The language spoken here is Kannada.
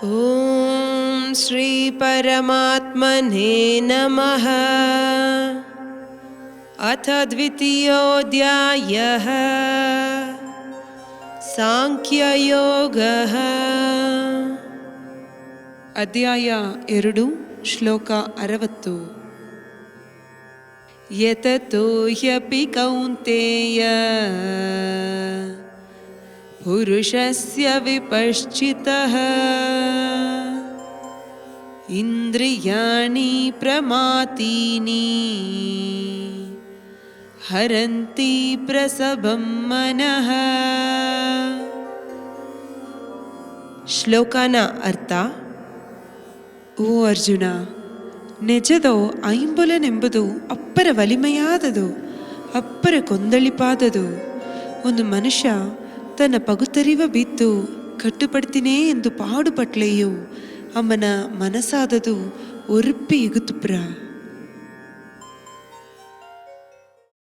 ಓಂ ಶ್ರೀ ಪರಮಾತ್ಮನೇ ನಮಃ. ಅಥ ದ್ವಿತೀಯೋಧ್ಯಾಯಃ ಸಾಂಖ್ಯಯೋಗಃ. ಅಧ್ಯಾಯ 2, ಶ್ಲೋಕ 60. ಯತತೋ ಹ್ಯಪಿ ಕೌಂತೇಯ ಪುರುಷಸ್ಯ ವಿಪಶ್ಚಿತಃ ಇಂದ್ರಿಯಾಣಿ ಪ್ರಮಾತೀನಿ ಹರಂತಿ ಪ್ರಸಭಂ ಮನಃ. ಶ್ಲೋಕನ ಅರ್ಥ: ಓ ಅರ್ಜುನ, ನಿಜದೋ ಐಂಬುಲನೆಂಬುದು ಅಪ್ಪರ ಒಲಿಮೆಯಾದದು, ಅಪ್ಪರ ಕೊಂದಳಿಪಾದದು. ಒಂದು ಮನುಷ್ಯ ತನ್ನ ಪಗುತರಿವ ಬಿದ್ದು ಕಟ್ಟುಪಡ್ತೀನೇ ಎಂದು ಪಾಡುಪಟ್ಲೆಯು ಅಮ್ಮನ ಮನಸ್ಸಾದದು ಒರುಪ್ಪಿ ಇಗುತುಪ್ರ.